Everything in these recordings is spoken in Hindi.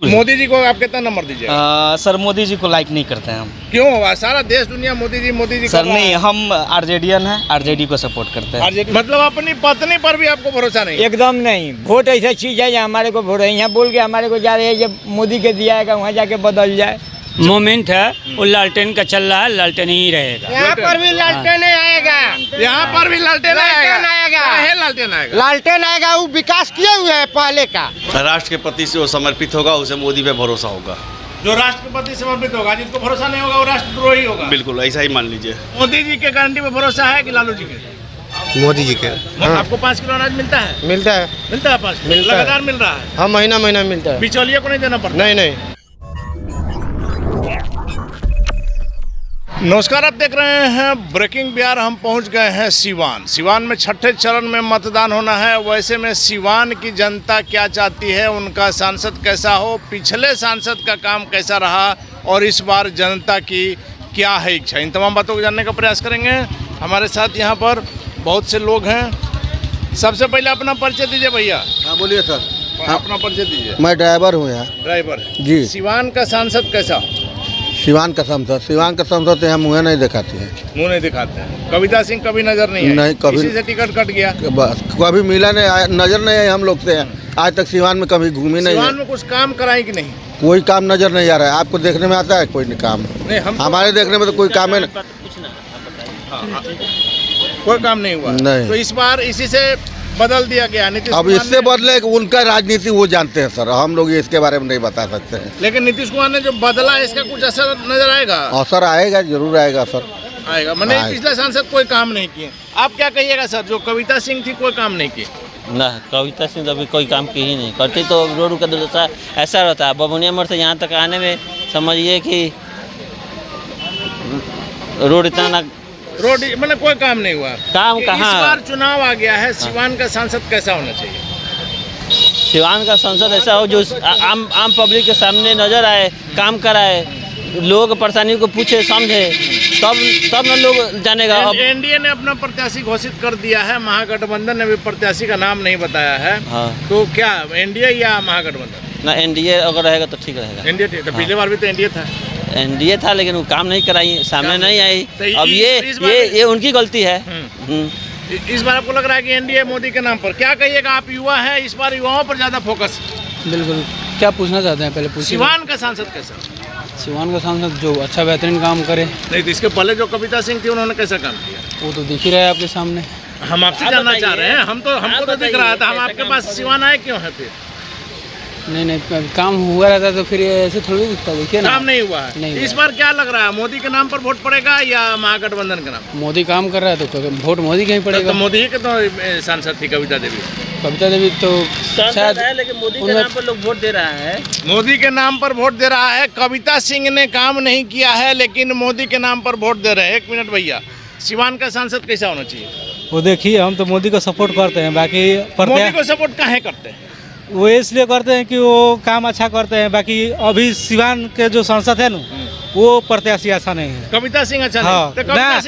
मोदी जी को आप कितना नंबर दीजिएगा? सर मोदी जी को लाइक नहीं करते हैं हम। क्यों? सारा देश दुनिया मोदी जी सर नहीं, हम आरजेडीएन हैं, आरजेडी को सपोर्ट करते हैं। आरजेडी मतलब अपनी पत्नी पर भी आपको भरोसा नहीं? एकदम नहीं। वोट ऐसा चीज है जो हमारे को वोट है, यहाँ बोल के हमारे को जा रहे हैं जब मोदी के दिया है वहाँ जाके बदल जाए। मोमेंट है वो लालटेन का चल रहा है, लालटेन ही रहेगा। यहाँ पर भी लालटेन आएगा, यहाँ पर भी लालटेन आएगा। लालटेन आएगा, लालटेन आएगा। वो विकास किए हुए है पहले का। राष्ट्र के प्रति से वो समर्पित होगा, उसे मोदी पे भरोसा होगा। जो राष्ट्र के प्रति समर्पित होगा, जिसको भरोसा नहीं होगा वो राष्ट्रद्रोही होगा। बिल्कुल ऐसा ही मान लीजिए। मोदी जी के गारंटी पे भरोसा है कि लालू जी के? मोदी जी के। आपको 5 किलो अनाज मिलता है? मिलता है। मिलता है 5 किलो मिलता है। लगातार मिल रहा है? हाँ, महीना महीना मिलता है। बिचौलिया को नहीं देना पड़ता? नहीं। नमस्कार, आप देख रहे हैं ब्रेकिंग बिहार। हम पहुंच गए हैं सिवान में छठे चरण में मतदान होना है। वैसे में सिवान की जनता क्या चाहती है, उनका सांसद कैसा हो, पिछले सांसद का काम कैसा रहा और इस बार जनता की क्या है इच्छा, इन तमाम बातों को जानने का प्रयास करेंगे। हमारे साथ यहाँ पर बहुत से लोग हैं। सबसे पहले अपना परिचय दीजिए भैया। हाँ बोलिए सर। अपना परिचय दीजिए। मैं ड्राइवर हूँ यहाँ। ड्राइवर जी। सिवान का सांसद कैसा? सिवान का सांसद से हम मुँह नहीं दिखाते हैं। मुँह नहीं दिखाते हैं। कविता सिंह कभी नजर नहीं आई? नहीं, कभी। इसी से टिकट कट गया। बस कभी मिला नहीं, नजर नहीं आए हम लोग से। आज तक सिवान में कभी घूमी नहीं सिवान है। में कुछ काम कराई कि नहीं? कोई काम नजर नहीं आ रहा है। आपको देखने में आता है कोई काम? नहीं, हम हमारे देखने में तो कोई काम है नहीं। कोई काम नहीं हुआ। नहीं। तो इस बार इसी से बदल दिया गया नीतीश अब कुमार इससे ने। बदले उनका राजनीति वो जानते हैं सर, हम लोग इसके बारे में नहीं बता सकते हैं। लेकिन नीतीश कुमार ने जो बदला है, इसका कुछ असर नजर आएगा? असर आएगा, जरूर आएगा सर। आएगा। मैंने आएगा। पिछले सांसद कोई काम नहीं किए। आप क्या कहिएगा सर, जो कविता सिंह थी कोई काम नहीं की? ना, कविता सिंह अभी कोई काम की ही नहीं करती। तो रोड का दुर्दशा ऐसा रहता है, बबुनिया मोड़ से यहाँ तक आने में समझिए कि रोड इतना ना, रोड मैंने कोई काम नहीं हुआ। काम इस कहाँ? बार चुनाव आ गया है, सिवान का सांसद कैसा होना चाहिए? सिवान का संसद ऐसा हो जो आम पब्लिक के सामने नजर आए, काम कराए, लोग परेशानी को पूछे, समझे, तब ना लोग जानेगा। अब एनडीए ने अपना प्रत्याशी घोषित कर दिया है, महागठबंधन ने भी प्रत्याशी का नाम नहीं बताया है। हाँ। तो क्या एनडीए या महागठबंधन? ना, एनडीए अगर रहेगा तो ठीक रहेगा। एनडीए ठीक है। पिछले बार भी तो एनडीए था। एनडीए था लेकिन वो काम नहीं कराई, सामने नहीं आई। तो अब ये उनकी गलती है। इस बार आपको लग रहा है कि एनडीए मोदी के नाम पर? क्या कहिएगा, आप युवा है, इस बार युवाओं पर ज्यादा फोकस? बिल्कुल। क्या पूछना चाहते हैं पहले पूछिए। सिवान का सांसद कैसा? सिवान का सांसद जो अच्छा बेहतरीन काम करे। नहीं तो इसके पहले जो कविता सिंह थी उन्होंने कैसा काम किया? वो तो दिख ही रहा है आपके सामने। हम आपसे जानना चाह रहे हैं। हमको तो दिख रहा था। हम आपके पास सिवान आए क्यों है फिर? नहीं, काम हुआ रहता तो फिर ये ऐसे थोड़ी दिखता। देखिए ना, काम नहीं हुआ है। नहीं इस बार क्या लग रहा है, मोदी के नाम पर वोट पड़ेगा या महागठबंधन के नाम? मोदी काम कर रहा है तो वोट मोदी का ही पड़ेगा। तो मोदी ही के तो सांसद थी कविता देवी। कविता देवी तो शायद है, लेकिन मोदी के नाम पर लोग वोट दे रहा है। मोदी के नाम पर वोट दे रहा है। कविता सिंह ने काम नहीं किया है लेकिन मोदी के नाम पर वोट दे रहे हैं। 1 मिनट भैया, सिवान का सांसद कैसा होना चाहिए? वो देखिए, हम तो मोदी को सपोर्ट करते हैं। बाकी मोदी को सपोर्ट काहे करते हैं? वो इसलिए करते हैं कि वो काम अच्छा करते हैं। बाकी अभी सिवान के जो सांसद है ना, वो प्रत्याशी अच्छा नहीं है। कविता सिंह अच्छा हाँ, नहीं?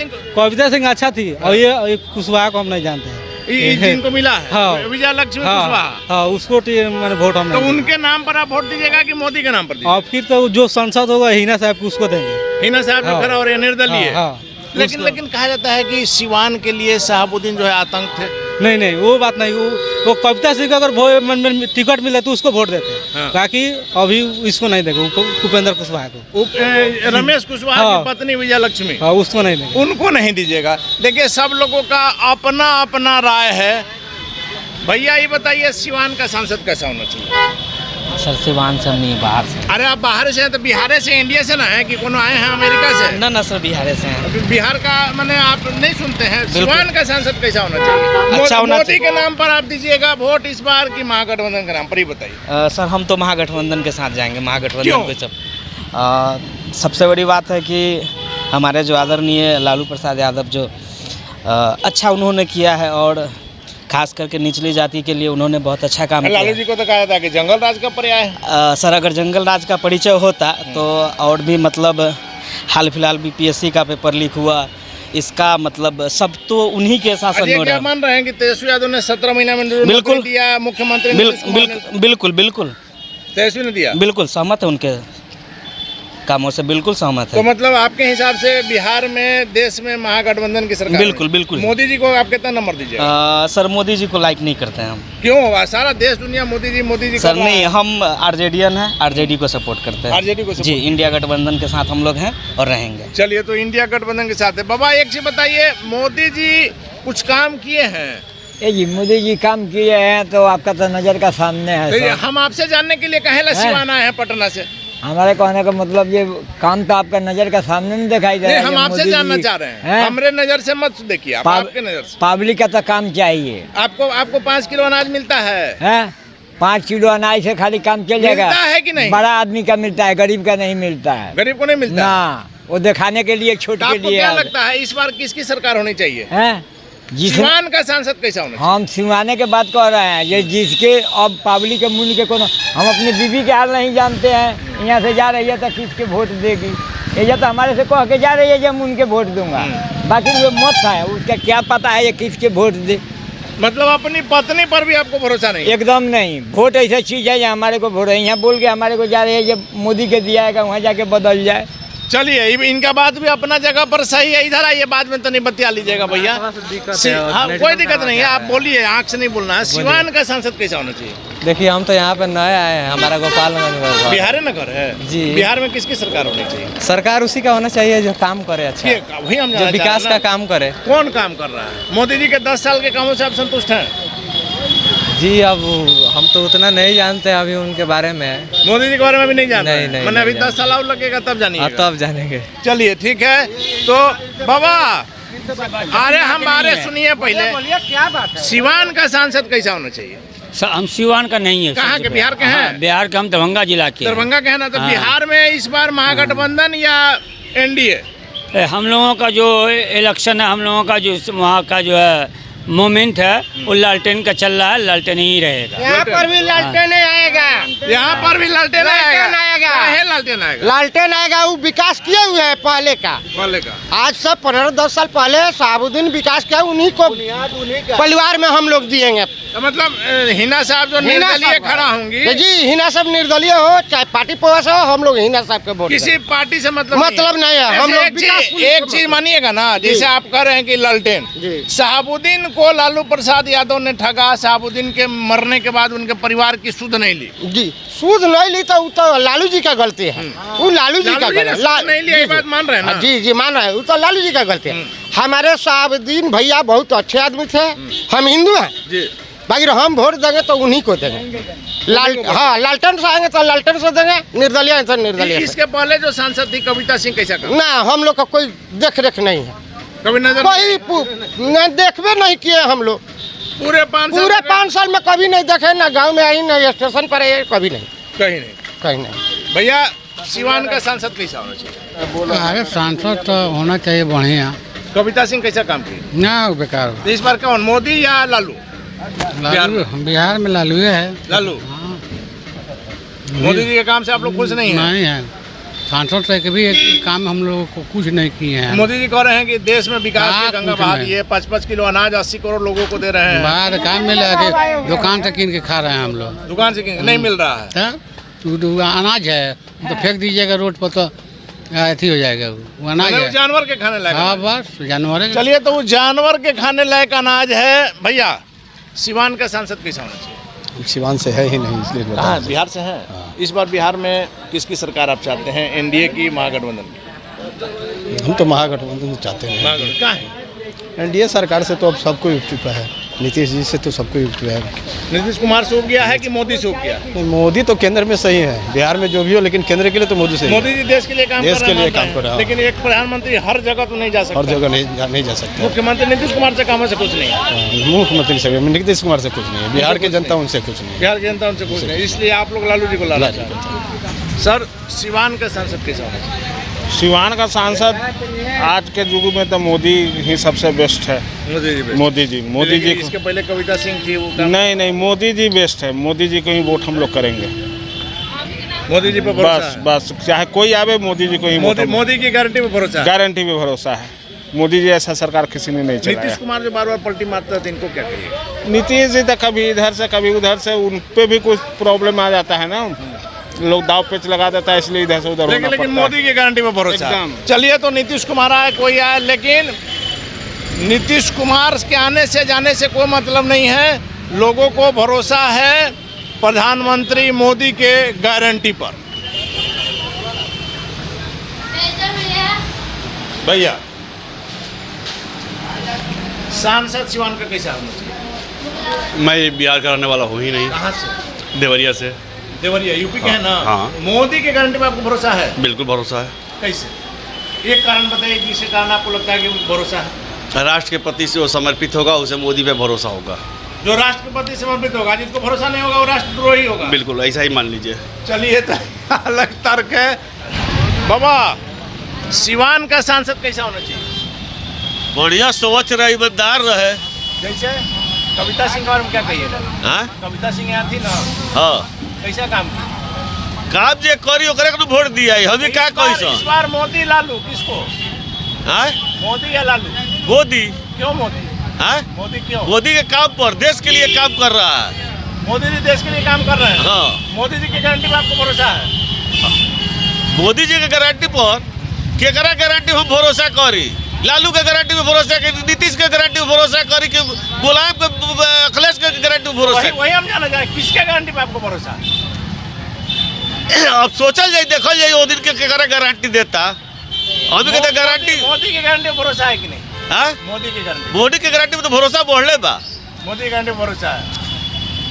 तो कविता सिंह अच्छा थी और ये कुशवाहा को हम नहीं जानते हैं। जिनको मिला है हाँ। विजय लक्ष्मी हाँ, कुशवाहा। हाँ, उसको मैंने वोट हम तो नहीं उनके नाम पर आप वोट दीजिएगा कि मोदी के नाम पर दीजिएगा? और फिर तो जो सांसद होगा हिना साहब को उसको देंगे। हिना साहब हाँ। खड़ा और ये निर्दलीय। हाँ, लेकिन कहा जाता है कि सिवान के लिए शहाबुद्दीन जो है आतंक थे। नहीं, वो बात नहीं। वो कविता सिंह का अगर टिकट मिले तो उसको वोट देते हैं। हाँ। बाकी अभी इसको नहीं देंगे, उपेंद्र कुशवाहा को। रमेश कुशवाहा हाँ। की पत्नी विजय लक्ष्मी, हाँ, उसको नहीं देंगे। उनको नहीं दीजिएगा। देखिए, सब लोगों का अपना अपना राय है। भैया ये बताइए, सिवान का सांसद कैसा होना चाहिए? सर सिवान से हम नहीं, बाहर से। अरे आप बाहर से हैं तो बिहार से, इंडिया से ना है कि कोनो आए हैं अमेरिका से? ना सर, बिहार से हैं। अभी बिहार का मैंने आप नहीं सुनते हैं। सिवान का सांसद कैसा होना चाहिए? अच्छा होना मोदी के नाम पर आप दीजिएगा वोट इस बार की महागठबंधन के नाम पर? ही बताइए। सर हम तो महागठबंधन के साथ जाएंगे। क्यों? महागठबंधन के सब सबसे बड़ी बात है कि हमारे जो आदरणीय लालू प्रसाद यादव जो अच्छा उन्होंने किया है और खास करके निचली जाति के लिए उन्होंने बहुत अच्छा काम किया। लालू जी को तो कहा था कि जंगल राज का पर्याय है। सर अगर जंगल राज का परिचय होता तो और भी मतलब हाल फिलहाल बीपीएससी का पेपर लीक हुआ, इसका मतलब सब तो उन्हीं के शासन में क्या मान रहे हैं कि तेजस्वी यादव ने 17 महीना में बिल्कुल दिया मुख्यमंत्री? बिल्कुल। तेजस्वी ने दिया। बिल्कुल सहमत है, उनके कामों से बिल्कुल सहमत तो है। मतलब आपके हिसाब से बिहार में देश में महागठबंधन की सरकार बिल्कुल है। बिल्कुल। मोदी जी को आप कितना नंबर दीजिएगा? सर मोदी जी को लाइक नहीं करते हैं हम। क्यों? सारा देश दुनिया मोदी जी सर नहीं, हम आरजेडीएन हैं, आरजेडी को सपोर्ट करते हैं। आरजेडी को जी, इंडिया गठबंधन के साथ हम लोग हैं और रहेंगे। चलिए, तो इंडिया गठबंधन के साथ है। बाबा एक चीज बताइए, मोदी जी कुछ काम किए हैं? ये जी मोदी जी काम किए हैं तो आपका तो नज़र का सामने है तो ये सब। हम आपसे जानने के लिए कहेला सिवान आए हैं पटना से। हमारे कहने का मतलब ये काम तो आपका नज़र का सामने नहीं दिखाई दे नहीं, रहा है। हम ये आपसे मोदी जानना जी चाह रहे हैं। हमरे नजर से मत देखिए, आप आपके नजर से। पब्लिक का तो काम चाहिए। आपको 5 किलो अनाज मिलता है? 5 किलो अनाज से खाली काम चल जाएगा? मिलता है कि नहीं? बड़ा आदमी का मिलता है, गरीब का नहीं मिलता है। गरीब को नहीं मिलता ना, वो दिखाने के लिए छोटे के आपको लिए। क्या लगता है इस बार किसकी सरकार होनी चाहिए? जिस सिवान का सांसद कैसा होना चाहिए? हम सिवाने के बात कह रहे हैं, ये जिसके अब पब्लिक के मूल्य के कोनो, हम अपनी बीवी के हाल नहीं जानते हैं। यहाँ से जा रही है तो किसके वोट देगी, ये तो हमारे से कह के जा रही है कि हम उनके वोट दूंगा। बाकी वो मत है, उसका क्या पता है ये किसके वोट दे। मतलब अपनी पत्नी पर भी आपको भरोसा नहीं? एकदम नहीं। वोट ऐसा चीज़ है हमारे को वोट है, यहाँ बोल के हमारे को जा रही है ये मोदी के दिया है, वहाँ जाके बदल जाए। चलिए, इनका बात भी अपना जगह पर सही है। इधर आइए, बाद में तो नहीं बतिया लीजिएगा भैया। हाँ, कोई दिक्कत नहीं है, आप बोलिए, आँख से नहीं बोलना है। सिवान का सांसद कैसा होना चाहिए? देखिए हम तो यहाँ पे नए आए हैं, हमारा गोपालगंज बिहार नगर है जी। बिहार में किसकी सरकार होनी चाहिए? सरकार उसी का होना चाहिए जो काम करे, अच्छा वही हम जो विकास का काम करे। कौन काम कर रहा है? मोदी जी के 10 साल के कामों से आप संतुष्ट हैं? जी अब हम तो उतना नहीं जानते अभी उनके बारे में। मोदी जी के बारे में भी नहीं जानते? नहीं, मैंने अभी 10 साल और लगेगा तब जानिएगा। तब जानेंगे। चलिए ठीक है। तो बाबा हमारे सुनिए पहले, क्या बात है? सिवान का सांसद कैसा होना चाहिए? हम सिवान का नहीं है। कहाँ के? बिहार के हैं? बिहार के हम दरभंगा जिला के। दरभंगा के है ना? तो बिहार में इस बार महागठबंधन या एनडीए? हम लोगों का जो इलेक्शन है, हम लोगों का जो वहाँ का जो है मोमेंट है वो लालटेन का चल रहा है, लालटेन ही रहेगा। यहाँ पर भी लालटेन आएगा। यहाँ पर भी लालटेन आएगा। आएगा। लालटेन आएगा। लालटेन आएगा। वो विकास किए हुए है पहले का। आज से 15-10 साल पहले शहाबुद्दीन विकास किया, उन्हीं को परिवार में हम लोग दिएंगे। तो मतलब हिना साहब जो निर्दलीय खड़ा होंगी? जी, हिना साहब निर्दलीय हो चाहे पार्टी पवास हो, हम लोग हिना साहब के वोट किसी पार्टी से मतलब नहीं है। हम लोग एक चीज मानिएगा ना, जैसे आप कह रहे हैं कि लालटेन, शहाबुद्दीन को लालू प्रसाद यादव ने ठगा, शहाबुद्दीन के मरने के बाद उनके परिवार की सुध नहीं ली। जी, सुध नहीं ली तो लालू जी का गलती है। वो लालू जी का नहीं लिया, ये बात मान रहे हैं ना? जी मान रहे हैं, वो तो लालू जी का गलती है। हमारे शहाबुद्दीन भैया बहुत अच्छे आदमी थे। हम हिंदू हैं जी, बाकी हम वोट देंगे तो उन्हीं को देंगे। लालटेन से आएंगे तो लालटेन से देंगे, निर्दलीय तो निर्दलीय। इसके पहले जो सांसद थी कविता सिंह कैसा काम? ना, हम लोग का कोई देख रेख नहीं है, कभी नजर कोई देखबे नहीं किए हम लोग। पूरे 5 साल में कभी नहीं देखे, ना गांव में आई, ना स्टेशन पर आई, कभी नहीं, कहीं नहीं। भैया सिवान का सांसद कैसा होना चाहिए? अरे सांसद तो होना चाहिए बढ़िया। कविता सिंह कैसा काम की? ना बेकार। तो इस बार कौन, मोदी या लालू? बिहार में लालू है। लालू। मोदी जी के काम से आप लोग खुश नहीं हैं? नहीं है, सांसद से कभी एक काम हम लोगों को कुछ नहीं किए हैं। मोदी जी कह रहे हैं कि देश में विकास की गंगा बहा दी है, 55 किलो अनाज 80 करोड़ लोगों को दे रहे हैं। बाहर काम मिला के दुकान से कीन के खा रहे हैं हम लोग। दुकान से नहीं मिल रहा है? अनाज है तो फेंक दीजिएगा रोड पर तो अथी हो जाएगा। वो अनाज है, जानवर के खाने लायक। हाँ बस जानवर। चलिए, तो वो जानवर के खाने लायक अनाज है। भैया सिवान का सांसद कैसा होना चाहिए? सिवान से है ही नहीं, इसलिए बिहार से है। इस बार बिहार में किसकी सरकार आप चाहते हैं, एनडीए की, महागठबंधन की? हम तो महागठबंधन चाहते हैं। क्या है? एनडीए सरकार से तो अब सबको उठ चुका है, नीतीश जी से तो सबको उठ चुका है। नीतीश कुमार से उठ गया है कि मोदी से उठ गया? मोदी तो केंद्र में सही है, बिहार में जो भी हो, लेकिन केंद्र के लिए तो मोदी सही है। मोदी जी देश के लिए काम देश के लिए काम कर रहा है, लेकिन एक प्रधानमंत्री हर जगह तो नहीं जा सकता। हर जगह नहीं जा सकता। मुख्यमंत्री नीतीश कुमार से कामों से कुछ नहीं? मुख्यमंत्री से नीतीश कुमार से कुछ नहीं, बिहार की जनता उनसे कुछ नहीं। बिहार की जनता उनसे कुछ नहीं, इसलिए आप लोग लालू जी को लाना चाहते हैं। सर, सिवान का सांसद कैसा होना चाहिए? सिवान का सांसद आज के युग में तो मोदी ही सबसे बेस्ट है। मोदी जी इसके पहले कविता सिंह थी, वो नहीं, मोदी जी बेस्ट है। मोदी जी को ही वोट हम लोग करेंगे। मोदी जी पे बस चाहे कोई आवे, मोदी जी को ही। मोदी की गारंटी पे भरोसा है? गारंटी पे भरोसा है। मोदी जी ऐसा सरकार किसी ने नहीं चलाया। नीतीश कुमार जो बार पलटी मारता है, इनको क्या कहिए? नीतीश जी तो कभी इधर से कभी उधर से, उन पे भी कुछ प्रॉब्लम आ जाता है ना। लोग दाव पेच लगा देता है, इसलिए इधर से उधर होना लेकिन पड़ता मोदी की गारंटी पर भरोसा है। एकदम। चलिए, तो नीतीश कुमार आए, कोई आए, लेकिन नीतीश कुमार के आने से जाने से कोई मतलब नहीं है। लोगों को भरोसा है प्रधानमंत्री मोदी के गारंटी पर। भैया, सांसद सिवान का कैसा होना चाहिए? मैं बिहार का रहने वाला हूँ ही नहीं, कहाँ से? देवरिया से। देवरिया यूपी के है ना? हाँ। मोदी के गारंटी पर आपको भरोसा है? बिल्कुल भरोसा है। कैसे? एक कारण बताइए जिसके कारण आपको लगता है कि भरोसा है। राष्ट्र के प्रति से वो समर्पित होगा, उसे मोदी पे भरोसा होगा। जो राष्ट्र के प्रति समर्पित होगा, जिसको भरोसा नहीं होगा वो राष्ट्रद्रोही होगा। बिल्कुल ऐसा ही मान लीजिए। चलिए, तो अलग तर्क है। बाबा, सिवान का सांसद कैसा होना चाहिए? बढ़िया, सोच रहे, ईमानदार रहे। जैसे कविता सिंह के बारे में क्या कहिएगा? हाँ कविता सिंह यहाँ थी ना? हाँ, कैसा काम किया? काम जे करी ओकरे को वोट दिया है, हमें क्या कही इस बार मोदी लालू किसको? हाँ, मोदी या लालू? मोदी। क्यों मोदी? हाँ, मोदी क्यों? मोदी के काम पर, देश के लिए काम कर रहा है। मोदी जी देश के लिए काम कर रहे हैं। हाँ, मोदी जी की गारंटी पर आपको भरोसा है? मोदी जी के गारंटी पर केकरा गारंटी पर भरोसा करी? लालू के गारंटी में भरोसा करी, नीतीश के गारंटी में भरोसा करी, कि मुलायम के, अखिलेश के गारंटी में भरोसा? वही हम जानना चाहें, किसके गारंटी पर आपको भरोसा है? अब सोचल जाए, देखल जाए वो दिन के केकरा गारंटी देता। अभी कहते गारंटी मोदी की गारंटी पर भरोसा है कि नहीं? हाँ, मोदी की गारंटी, मोदी के गारंटी में तो भरोसा बढ़ले बा। मोदी की गारंटी पर भरोसा है।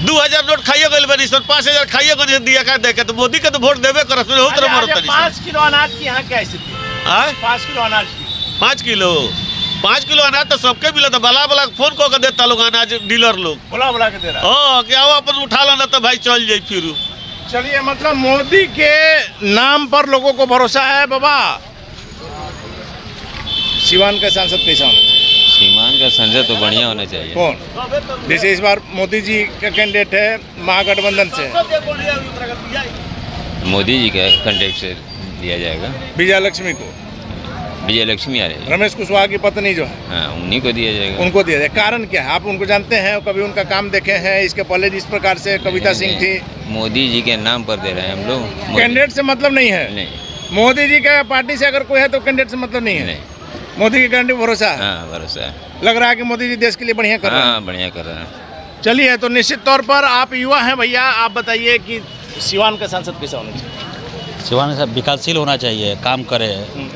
2000 नोट खाइए गए बनी, 5000 खाइए गए दिया का देखे, तो मोदी के तो वोट देवे करत हो तरह मरत नहीं। 5 किलो अनाज की यहाँ क्या स्थिति है? हाँ, 5 किलो अनाज की 5 किलो अनाज तो सबके मिला था। बला बला फोन को देता लोग, अनाज डीलर लोग बुला के दे रहा है। हाँ, क्या वो अपन उठा लो ना तो भाई चल जाए फिर। चलिए, मतलब मोदी के नाम पर लोगों को भरोसा है। बाबा, सिवान का सांसद कैसा होना चाहिए? सीमान का संजय तो बढ़िया होना चाहिए। कौन? जैसे इस बार मोदी जी का कैंडिडेट है महागठबंधन से, मोदी जी का कंटेक्ट से दिया जाएगा। विजय लक्ष्मी को, विजय लक्ष्मी आ रही है, रमेश कुशवाहा की पत्नी जो है, हाँ उन्हीं को दिया जाएगा। उनको दिया जाए। कारण क्या है? आप उनको जानते हैं, कभी उनका काम देखे हैं? इसके पहले जिस प्रकार से कविता सिंह थी, मोदी जी के नाम पर दे रहे हैं हम लोग। कैंडिडेट से मतलब नहीं है। नहीं, मोदी जी का पार्टी से अगर कोई है तो कैंडिडेट से मतलब नहीं है। नहीं, मोदी की गारंटी भरोसा है। हाँ भरोसा है। लग रहा है कि मोदी जी देश के लिए बढ़िया कर रहे हैं। हाँ बढ़िया कर रहे हैं। चलिए, तो निश्चित तौर पर आप युवा हैं भैया, आप बताइए कि सिवान का सांसद कैसा होना चाहिए? सिवान साहब विकासशील होना चाहिए, काम करे।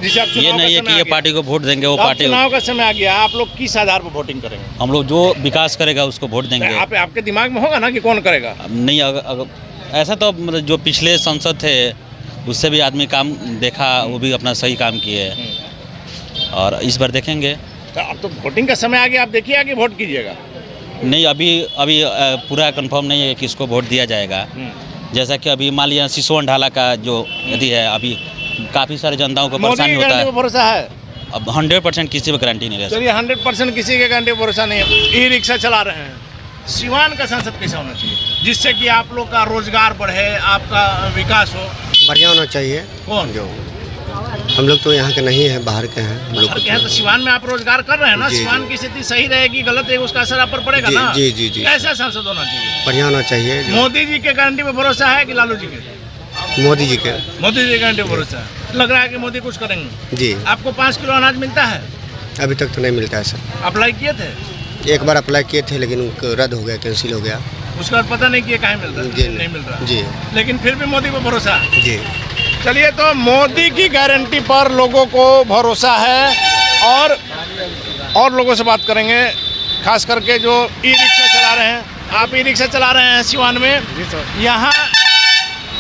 जिसे आप ये नहीं है कि ये पार्टी को वोट देंगे, वो पार्टी। चुनाव का समय आ गया, आप लोग किस आधार पर वोटिंग करेंगे? हम लोग जो विकास करेगा उसको वोट देंगे। आपके दिमाग में होगा ना कि कौन करेगा? नहीं, अगर ऐसा तो मतलब जो पिछले सांसद थे उससे भी आदमी काम देखा, वो भी अपना सही काम किए, और इस बार देखेंगे। तो अब तो वोटिंग का समय आ गया, आप देखिए आगे वोट कीजिएगा। नहीं, अभी पूरा कंफर्म नहीं है कि किसको वोट दिया जाएगा। जैसा कि अभी मान लिया सिसोन ढाला का जो यदि है, अभी काफ़ी सारे जनताओं को परेशानी होता है। भरोसा है? अब 100% किसी पर गारंटी नहीं रह सकती। चलिए, 100% किसी के गारंटी पर भरोसा नहीं है। ई रिक्शा चला रहे हैं, सिवान का सांसद कैसा होना चाहिए जिससे कि आप लोग का रोजगार बढ़े, आपका विकास हो? बढ़िया होना चाहिए। कौन? जो हम लोग तो यहाँ के नहीं है, बाहर के हैं हम लोग। बाहर के हैं तो सिवान में आप रोजगार कर रहे हैं ना? सिवान की स्थिति सही रहेगी, गलत रहेगी, उसका असर आप पर पड़ेगा ना? जी जी जी। कैसा सांसद होना चाहिए? बढ़िया होना चाहिए। मोदी जी के गारंटी पे भरोसा है कि लालू जी के? मोदी जी के। मोदी जी के गारंटी पे भरोसा है। लग रहा है कि मोदी कुछ करेंगे। जी। आपको 5 किलो अनाज मिलता है? अभी तक तो नहीं मिलता है सर। अप्लाई किए थे? एक बार अप्लाई किए थे, लेकिन रद्द हो गया, कैंसिल हो गया। उसके बाद पता नहीं कि कहाँ मिल रहा है? नहीं मिल रहा जी। लेकिन फिर भी मोदी को भरोसा है जी। चलिए, तो मोदी की गारंटी पर लोगों को भरोसा है। और लोगों से बात करेंगे, खास करके जो ई रिक्शा चला रहे हैं। आप ई रिक्शा चला रहे हैं सिवान में, यहाँ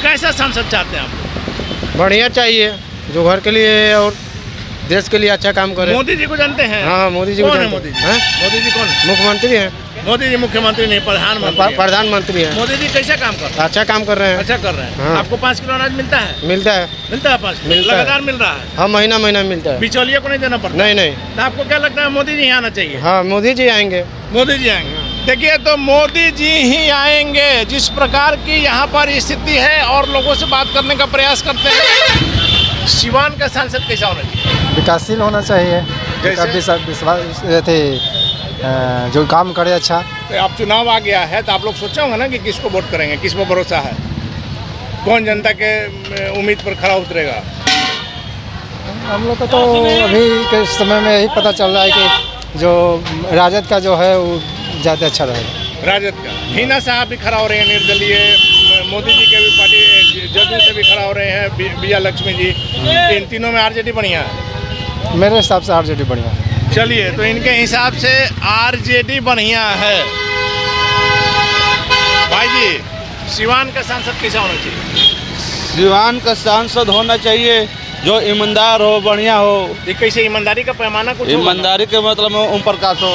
कैसा सांसद चाहते हैं आप? बढ़िया चाहिए, जो घर के लिए और देश के लिए अच्छा काम करे। मोदी जी को जानते हैं? हाँ, मोदी जी को जानते हैं। मोदी जी कौन? मुख्यमंत्री हैं। मोदी जी मुख्यमंत्री नहीं, प्रधानमंत्री हैं। मोदी जी कैसा काम कर रहे हैं? अच्छा काम कर रहे हैं। अच्छा कर रहे हैं। हाँ। आपको 5 किलो अनाज मिलता है? मिलता है 5 किलो लगातार मिल रहा है? हाँ, महीना मिलता है। बिचौलिए को नहीं देना पड़ता? नहीं। तो आपको क्या लगता है मोदी जी आना चाहिए? हाँ, मोदी जी आएंगे। मोदी जी आएंगे। देखिए, तो मोदी जी ही आएंगे। जिस प्रकार की यहाँ पर स्थिति है और लोगों से बात करने का प्रयास करते हैं। सिवान का सांसद कैसा होना चाहिए? विकासशील होना चाहिए, विश्वास थे, जो काम करे अच्छा। तो आप चुनाव आ गया है तो आप लोग सोचे होंगे ना कि किसको वोट करेंगे, किस पर भरोसा है? कौन जनता के उम्मीद पर खरा उतरेगा? हम लोग को तो अभी के समय में यही पता चल रहा है कि जो राजद का जो है वो ज़्यादा अच्छा रहेगा। राजद का हिना साहब भी खड़ा हो रहे हैं निर्दलीय, मोदी जी के भी पार्टी जदयू से भी खड़ा हो रहे हैं विजया लक्ष्मी जी। इन तीनों में आरजेडी बढ़िया है? मेरे हिसाब से आरजेडी बढ़िया है। चलिए, तो इनके हिसाब से आरजेडी बढ़िया है। भाई जी, सिवान का सांसद कैसा होना चाहिए? सिवान का सांसद होना चाहिए जो ईमानदार हो, बढ़िया हो। ये कैसे ईमानदारी का पैमाना कुछ होगा? ईमानदारी के मतलब ओम प्रकाश हो।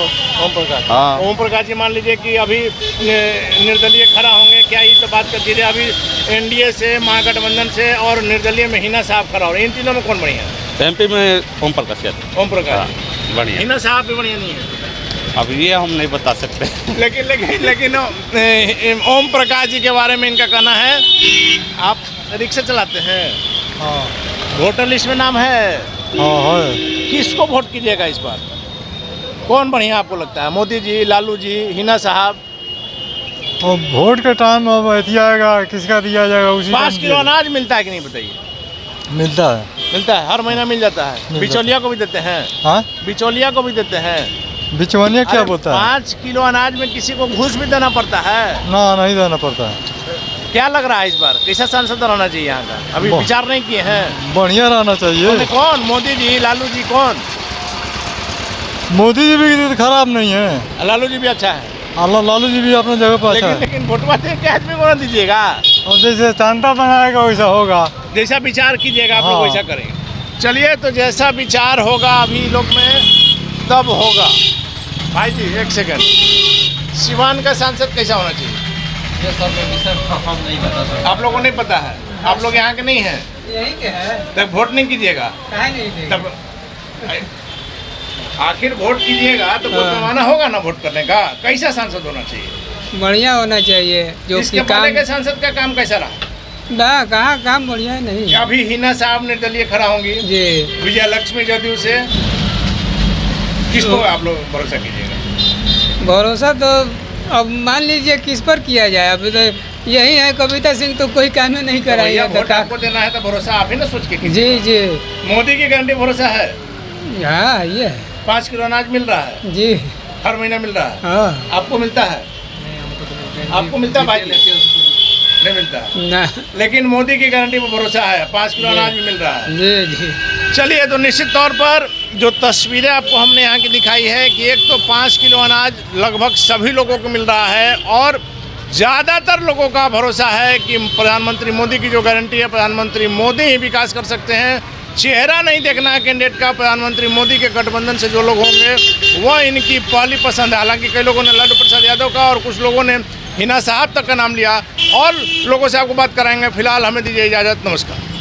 ओम प्रकाश, हाँ। ओम प्रकाश जी मान लीजिए कि अभी निर्दलीय खड़ा होंगे, क्या ये तो बात कर दीजिए। अभी एनडीए से, महागठबंधन से और निर्दलीय में हिना साहब खड़ा हो रहे हैं, इन तीनों में कौन बढ़िया है? एमपी में ओम प्रकाश यादव। ओम प्रकाश बढ़िया। हिना साहब भी बढ़िया नहीं है? अब ये हम नहीं बता सकते। लेकिन ओम प्रकाश जी के बारे में इनका कहना है। आप रिक्शा चलाते हैं? हाँ। वोटर लिस्ट में नाम है? हाँ है। किसको वोट कीजिएगा इस बार? कौन बढ़िया आपको लगता है? मोदी जी, लालू जी, हिना साहब? और वोट का टाइम अब ऐसी आएगा, किसका दिया जाएगा उसी 5 किलो अनाज मिलता है कि नहीं बताइए? मिलता है। मिलता है, हर महीना मिल जाता है। बिचौलिया को भी देते हैं? हाँ, बिचौलिया को भी देते हैं। बिचौलिया क्या बोलता है? 5 किलो अनाज में किसी को घूस भी देना पड़ता है? ना, नहीं देना पड़ता है। क्या लग रहा है इस बार कैसा सांसद रहना चाहिए यहाँ का? अभी विचार नहीं किए हैं? बढ़िया रहना चाहिए। कौन? मोदी जी, लालू जी, कौन? मोदी जी भी खराब नहीं है, लालू जी भी अच्छा है। लालू जी भी अपने जगह पर अच्छा है। लेकिन वोटवा दे के आदमी को ना दीजिएगा। और जैसे चांदा बनाएगा वैसा होगा। जैसा विचार कीजिएगा आप लोग हाँ। वैसा करेंगे। चलिए, तो जैसा विचार होगा अभी लोग में तब होगा। भाई जी, एक सेकंड, सिवान का सांसद कैसा होना चाहिए? ये सब हम नहीं बता सकते। आप लोगों को नहीं पता है? आप लोग यहाँ के नहीं हैं? यहीं के है। तब वोट नहीं कीजिएगा? नहीं तब आखिर वोट कीजिएगा तो कोई पैमाना होगा ना वोट करने का। कैसा सांसद होना चाहिए? बढ़िया होना चाहिए। जो इसके पहले के सांसद का काम कैसा रहा? कहाँ काम बढ़िया नहीं। अभी हिना साहब निर्दलीय खड़ा होंगी जी, विजया लक्ष्मी जदयू से, किसको आप लोग भरोसा कीजिएगा? भरोसा तो अब मान लीजिए किस पर किया जाए। अभी तो यही है, कविता सिंह तो कोई काम नहीं कराई है। वोट आपको देना है तो भरोसा आप ही ना सोच के जी जी। मोदी की गारंटी भरोसा है? हाँ, ये 5 किलो अनाज मिल रहा है जी, हर महीना मिल रहा है। हाँ। आपको मिलता है? आपको मिलता है? भाई नहीं मिलता है ना। लेकिन मोदी की गारंटी पर भरोसा है, 5 किलो अनाज भी मिल रहा है। जी जी। चलिए, तो निश्चित तौर पर जो तस्वीरें आपको हमने यहाँ की दिखाई है कि एक तो 5 किलो अनाज लगभग सभी लोगों को मिल रहा है और ज़्यादातर लोगों का भरोसा है कि प्रधानमंत्री मोदी की जो गारंटी है, प्रधानमंत्री मोदी ही विकास कर सकते हैं। चेहरा नहीं देखना है कैंडिडेट का। प्रधानमंत्री मोदी के गठबंधन से जो लोग होंगे वह इनकी पहली पसंद है। हालांकि कई लोगों ने लालू प्रसाद यादव का और कुछ लोगों ने हिना साहब तक का नाम लिया और लोगों से आपको बात कराएंगे। फिलहाल हमें दीजिए इजाज़त, नमस्कार।